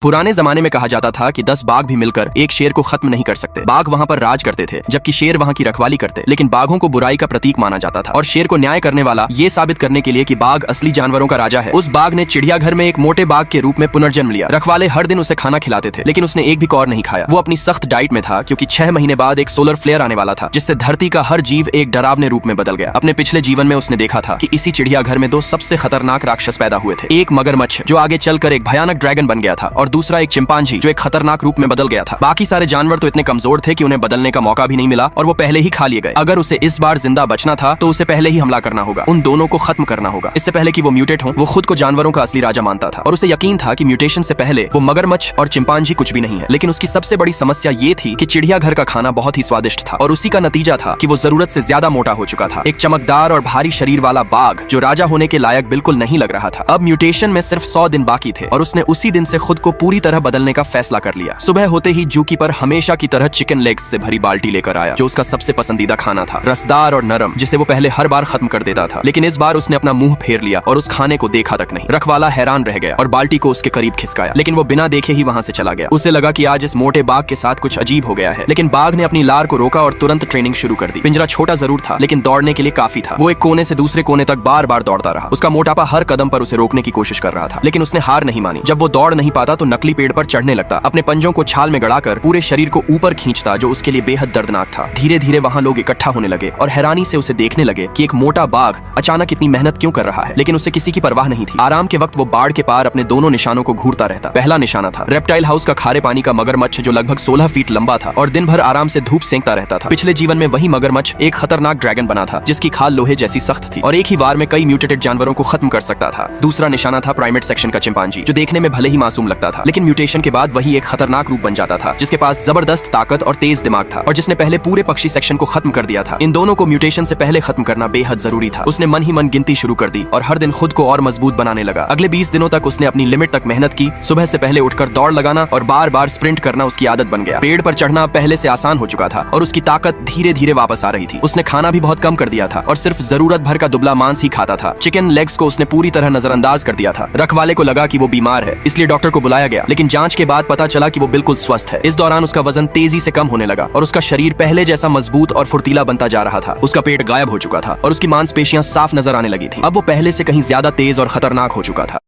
पुराने जमाने में कहा जाता था कि 10 बाघ भी मिलकर एक शेर को खत्म नहीं कर सकते। बाघ वहाँ पर राज करते थे जबकि शेर वहाँ की रखवाली करते। लेकिन बाघों को बुराई का प्रतीक माना जाता था और शेर को न्याय करने वाला ये साबित करने के लिए कि बाघ असली जानवरों का राजा है, उस बाघ ने चिड़ियाघर में एक मोटे बाघ के रूप में पुनर्जन्म लिया। रखवाले हर दिन उसे खाना खिलाते थे लेकिन उसने एक भी कौर नहीं खाया। वो अपनी सख्त डाइट में था क्योंकि 6 महीने बाद एक सोलर फ्लेयर आने वाला था जिससे धरती का हर जीव एक डरावने रूप में बदल गया। अपने पिछले जीवन में उसने देखा था कि इसी चिड़ियाघर में 2 सबसे खतरनाक राक्षस पैदा हुए थे। एक मगरमच्छ जो आगे चलकर एक भयानक ड्रैगन बन गया था और दूसरा एक चिंपांजी जो एक खतरनाक रूप में बदल गया था। बाकी सारे जानवर तो इतने कमजोर थे कि उन्हें बदलने का मौका भी नहीं मिला और वो पहले ही खा लिए गए। अगर उसे इस बार जिंदा बचना था तो उसे पहले ही हमला करना होगा, उन दोनों को खत्म करना होगा इससे पहले कि वो म्यूटेट हो। वो खुद को जानवरों का असली राजा मानता था और उसे यकीन था कि म्यूटेशन से पहले वो मगरमच्छ और चिंपांजी कुछ भी नहीं है। लेकिन उसकी सबसे बड़ी समस्या ये थी कि चिड़ियाघर का खाना बहुत ही स्वादिष्ट था और उसी का नतीजा था कि वो जरूरत से ज्यादा मोटा हो चुका था। एक चमकदार और भारी शरीर वाला बाघ जो राजा होने के लायक बिल्कुल नहीं लग रहा था। अब म्यूटेशन में सिर्फ 100 दिन बाकी थे और उसने उसी दिन से खुद को पूरी तरह बदलने का फैसला कर लिया। सुबह होते ही जूकी पर हमेशा की तरह चिकन लेग्स से भरी बाल्टी लेकर आया जो उसका सबसे पसंदीदा खाना था, रसदार और नरम, जिसे वो पहले हर बार खत्म कर देता था। लेकिन इस बार उसने अपना मुंह फेर लिया और उस खाने को देखा तक नहीं। रखवाला हैरान रह गया और बाल्टी को उसके करीब खिसकाया लेकिन वो बिना देखे ही वहां से चला गया। उसे लगा कि आज इस मोटे बाघ के साथ कुछ अजीब हो गया है। लेकिन बाघ ने अपनी लार को रोका और तुरंत ट्रेनिंग शुरू कर दी। पिंजरा छोटा जरूर था लेकिन दौड़ने के लिए काफी था। वो एक कोने से दूसरे कोने तक बार बार दौड़ता रहा। उसका मोटापा हर कदम पर उसे रोकने की कोशिश कर रहा था लेकिन उसने हार नहीं मानी। जब वो दौड़ नहीं पाता तो नकली पेड़ पर चढ़ने लगता, अपने पंजों को छाल में गड़ाकर पूरे शरीर को ऊपर खींचता जो उसके लिए बेहद दर्दनाक था। धीरे धीरे वहां लोग इकट्ठा होने लगे और हैरानी से उसे देखने लगे कि एक मोटा बाघ अचानक इतनी मेहनत क्यों कर रहा है। लेकिन उसे किसी की परवाह नहीं थी। आराम के वक्त वो बाढ़ के पार अपने दोनों निशानों को घूरता रहता। पहला निशाना था रेप्टाइल हाउस का खारे पानी का मगरमच्छ जो लगभग 16 फीट लंबा था और दिन भर आराम से धूप सेंकता रहता था। पिछले जीवन में वही मगरमच्छ एक खतरनाक ड्रैगन बना था जिसकी खाल लोहे जैसी सख्त थी और एक ही वार में कई म्यूटेटेड जानवरों को खत्म कर सकता था। दूसरा निशाना था प्राइमेट सेक्शन का चिंपांजी जो देखने में भले ही मासूम लगता था लेकिन म्यूटेशन के बाद वही एक खतरनाक रूप बन जाता था जिसके पास जबरदस्त ताकत और तेज दिमाग था और जिसने पहले पूरे पक्षी सेक्शन को खत्म कर दिया था। इन दोनों को म्यूटेशन से पहले खत्म करना बेहद जरूरी था। उसने मन ही मन गिनती शुरू कर दी और हर दिन खुद को और मजबूत बनाने लगा। अगले 20 दिनों तक उसने अपनी लिमिट तक मेहनत की। सुबह से पहले उठकर दौड़ लगाना और बार बार स्प्रिंट करना उसकी आदत बन गया। पेड़ पर चढ़ना पहले से आसान हो चुका था और उसकी ताकत धीरे धीरे वापस आ रही थी। उसने खाना भी बहुत कम कर दिया था और सिर्फ जरूरत भर का दुबला मांस ही खाता था। चिकन लेग्स को उसने पूरी तरह नजरअंदाज कर दिया था। रखवाले को लगा कि वो बीमार है इसलिए डॉक्टर को बुलाया गया लेकिन जांच के बाद पता चला कि वो बिल्कुल स्वस्थ है। इस दौरान उसका वजन तेजी से कम होने लगा और उसका शरीर पहले जैसा मजबूत और फुर्तीला बनता जा रहा था। उसका पेट गायब हो चुका था और उसकी मांसपेशियां साफ नजर आने लगी थी। अब वो पहले से कहीं ज्यादा तेज और खतरनाक हो चुका था।